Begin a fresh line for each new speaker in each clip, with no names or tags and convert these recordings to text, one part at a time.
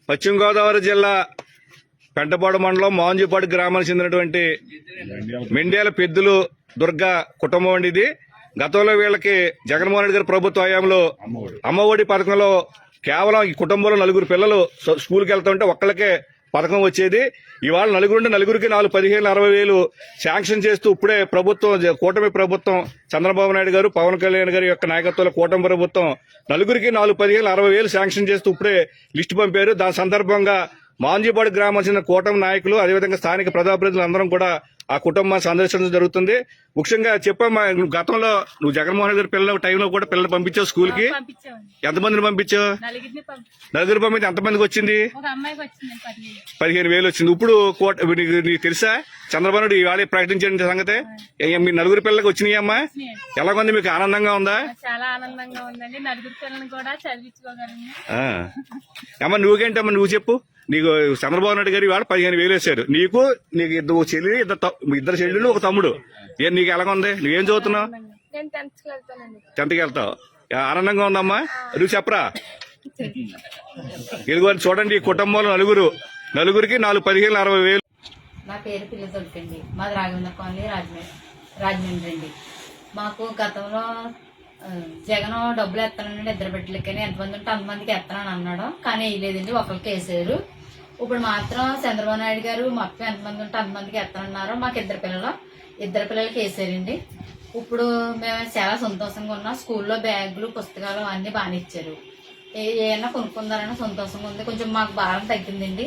పశ్చిమ గోదావరి జిల్లా పెంటపాడు మండలం మాంజుపాడు గ్రామానికి చెందినటువంటి మెండ్యాల పెద్దులు దుర్గా కుటుంబం అండి ఇది. గతంలో వీళ్ళకి జగన్మోహన్ రెడ్డి గారి ప్రభుత్వ హయాంలో అమ్మఒడి పథకంలో కేవలం ఈ కుటుంబంలో నలుగురు పిల్లలు స్కూల్కి వెళ్తుంటే ఒక్కళ్ళకే పథకం వచ్చేది. ఇవాళ నలుగురికి 15,000-60,000 శాంక్షన్ చేస్తూ ఇప్పుడే ప్రభుత్వం, కూటమి ప్రభుత్వం, చంద్రబాబు నాయుడు గారు, పవన్ కళ్యాణ్ గారి యొక్క నాయకత్వంలో కూటమి ప్రభుత్వం నలుగురికి 15,000-60,000 శాంక్షన్ చేస్తూ ఇప్పుడే లిస్టు పంపారు. దాని సందర్భంగా మాంజీపాడు గ్రామానికి చెందిన కూటమి నాయకులు, అదేవిధంగా స్థానిక ప్రజాప్రతినిధులు అందరం కూడా ఆ కుటుంబాన్ని సందర్శించడం జరుగుతుంది. ముఖ్యంగా చెప్పమ్మా, గతంలో నువ్వు జగన్మోహన్ రెడ్డి గారి పిల్లల టైంలో కూడా పిల్లలు పంపించావు స్కూల్ కి. ఎంతమందిని పంపించావు? నలుగురు పంపించి ఎంతమందికి వచ్చింది? 15,000 వచ్చింది. ఇప్పుడు నీకు తెలుసా చంద్రబాబు నాయుడు ఇవాళ ప్రకటించిన సంగతి? మీ నలుగురు పిల్లలకి వచ్చినాయి అమ్మా, ఎలాగుంది? మీకు ఆనందంగా ఉందా?
చాలా ఆనందంగా ఉందండి. నలుగురు పిల్లల్ని కూడా చదివించుకోగలను.
అమ్మా నువ్వేంటమ్మా, నువ్వు చెప్పు. నీకు చంద్రబాబు నాయుడు గారు ఇవాళ 15,000 వేశారు. నీకు ఇద్దరు చెల్లి, ఇద్దరు చెల్లెళ్ళు, ఒక తమ్ముడు. నీకు ఎలాగుంది? నువ్వేం చదువుతున్నావు? 10th కి వెళ్తావు. ఆనందంగా ఉందమ్మా. నువ్వు చెప్పరా. ఇదిగో చూడండి, ఈ కుటుంబంలో నలుగురికి 15,000-60,000.
నా పేరు పిల్ల తొలిపండి. మాది రాఘవేంద్ర కాలనీ, రాజమండ్రి అండి. మాకు గతంలో జగన్ డబ్బులు ఎత్తానండి ఇద్దరు బిడ్డలకి, ఎంతమంది ఉంటే అంతమందికి ఎత్తానని అన్నాడు. కానీ వేయలేదండి, ఒకరికి వేసారు. ఇప్పుడు మాత్రం చంద్రబాబు నాయుడు గారు మొత్తం ఎంతమంది ఉంటే అంతమందికి ఎత్తానన్నారు. మాకు ఇద్దరు పిల్లలకి వేసారండి. ఇప్పుడు మేము చాలా సంతోషంగా ఉన్నాం. స్కూల్లో బ్యాగులు, పుస్తకాలు అన్ని బాగానే ఇచ్చారు. ఏమన్నా కొనుక్కుందారని సంతోషంగా ఉంది. కొంచెం మాకు భారం తగ్గిందండి.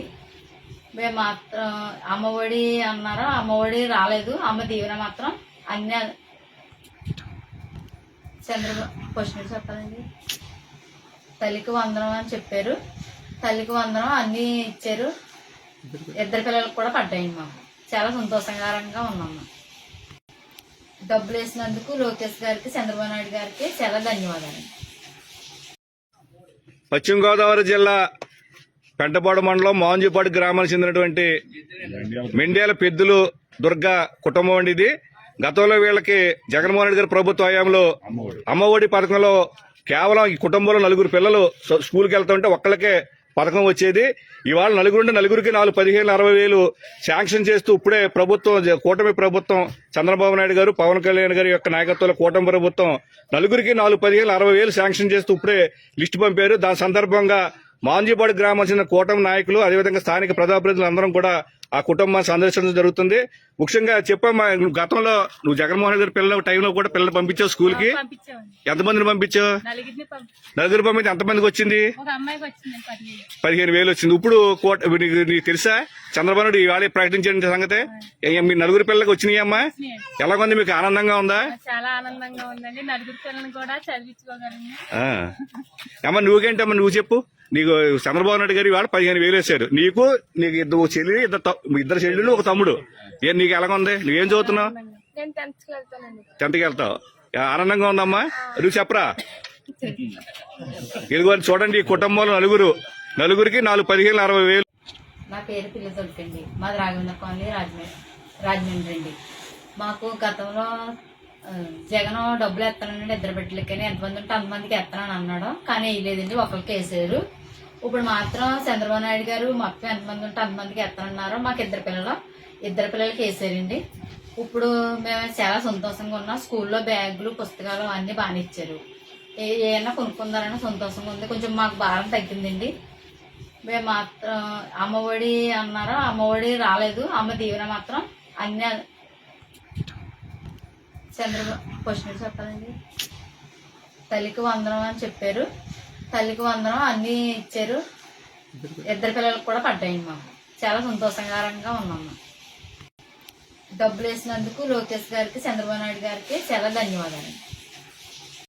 మేము మాత్రం అమ్మఒడి అన్నారు, అమ్మఒడి రాలేదు. అమ్మ దీవెన మాత్రం అన్ని క్వశ్చన్ చెప్పాలండి. తల్లికి వందనం అని చెప్పారు. తల్లికి వందనం అన్ని ఇచ్చారు. ఇద్దరు పిల్లలకు కూడా పడ్డాయి. మాకు చాలా సంతోషకరంగా ఉన్నాము. డబ్బులు వేసినందుకు లోకేష్ గారికి, చంద్రబాబు నాయుడు గారికి చాలా ధన్యవాదాలు.
పశ్చిమ గోదావరి జిల్లా పెంటపాడు మండలం మాంజుపాడు గ్రామానికి చెందినటువంటి మెండ్యాల పెద్దులు దుర్గా కుటుంబం అండి ఇది. గతంలో వీళ్ళకి జగన్మోహన్ రెడ్డి గారి ప్రభుత్వ హయాంలో అమ్మఒడి పథకంలో కేవలం ఈ కుటుంబంలో నలుగురు పిల్లలు స్కూల్కి వెళ్తుంటే ఒక్కళ్ళకే పథకం వచ్చేది. ఇవాళ నలుగురికి 15,000-60,000 శాంక్షన్ చేస్తూ ఇప్పుడే ప్రభుత్వం, కూటమి ప్రభుత్వం, చంద్రబాబు నాయుడు గారు, పవన్ కళ్యాణ్ గారి యొక్క నాయకత్వంలో కూటమి ప్రభుత్వం నలుగురికి 15,000-60,000 శాంక్షన్ చేస్తూ ఇప్పుడే లిస్టు పంపారు. దాని సందర్భంగా మాంజీపాడు గ్రామానికి చెందిన కూటమి నాయకులు, అదేవిధంగా స్థానిక ప్రజాప్రతినిధులు అందరం కూడా ఆ కుటుంబాన్ని సందర్శించడం జరుగుతుంది. ముఖ్యంగా చెప్పమ్మా, గతంలో నువ్వు జగన్మోహన్ రెడ్డి గారి పిల్లల టైంలో కూడా పిల్లలు పంపించావు స్కూల్ కి. ఎంతమందిని పంపించావు? నలుగురు పంపించి ఎంతమందికి వచ్చింది? 15,000 వచ్చింది. ఇప్పుడు నీకు తెలుసా చంద్రబాబు నాయుడు ఇవాళ ప్రకటించిన సంగతి? మీ నలుగురు పిల్లలకి వచ్చినాయి అమ్మా, ఎలాగుంది? మీకు ఆనందంగా ఉందా?
చాలా ఆనందంగా ఉందండి. నలుగురు పిల్లల్ని కూడా చదివించుకోగలను.
అమ్మా నువ్వేంటమ్మా, నువ్వు చెప్పు. నీకు చంద్రబాబు నాయుడు గారు ఇవాళ 15,000 వేశారు. నీకు ఇద్దరు చెల్లి, ఇద్దరు చెల్లెళ్ళు, ఒక తమ్ముడు. నీకు ఎలాగుంది? నువ్వేం చదువుతున్నావు? 10th కి వెళ్తావు. ఆనందంగా ఉందమ్మా. నువ్వు చెప్పరా. ఇదిగో చూడండి, ఈ కుటుంబంలో నలుగురికి 15,000-60,000.
నా పేరు పిల్ల తొలిపండి. మాది రాఘవేంద్ర కాలనీ, రాజమండ్రి అండి. మాకు గతంలో జగన్ డబ్బులు ఎత్తానండి ఇద్దరు బిడ్డలకి, ఎంతమంది ఉంటే అంతమందికి ఎత్తానని అన్నాడు. కానీ వేయలేదండి, ఒకరికి వేసారు. ఇప్పుడు మాత్రం చంద్రబాబు నాయుడు గారు మొత్తం ఎంతమంది ఉంటే అంతమందికి ఎత్తానన్నారు. మాకు ఇద్దరు పిల్లలకి వేసారండి. ఇప్పుడు మేము చాలా సంతోషంగా ఉన్నాం. స్కూల్లో బ్యాగులు, పుస్తకాలు అన్ని బాగానే ఇచ్చారు. ఏమన్నా కొనుక్కుందారని సంతోషంగా ఉంది. కొంచెం మాకు భారం తగ్గిందండి. మేము మాత్రం అమ్మఒడి అన్నారు, అమ్మఒడి రాలేదు. అమ్మ దీవెన మాత్రం అన్ని క్వశ్చన్ చెప్పాలండి. తల్లికి వందనం అని చెప్పారు. తల్లికి వందనం అన్ని ఇచ్చారు. ఇద్దరు పిల్లలకు కూడా పడ్డాయి. మాకు చాలా సంతోషకరంగా ఉన్నాము. డబ్బులు వేసినందుకు లోకేష్ గారికి, చంద్రబాబు నాయుడు గారికి చాలా ధన్యవాదాలు.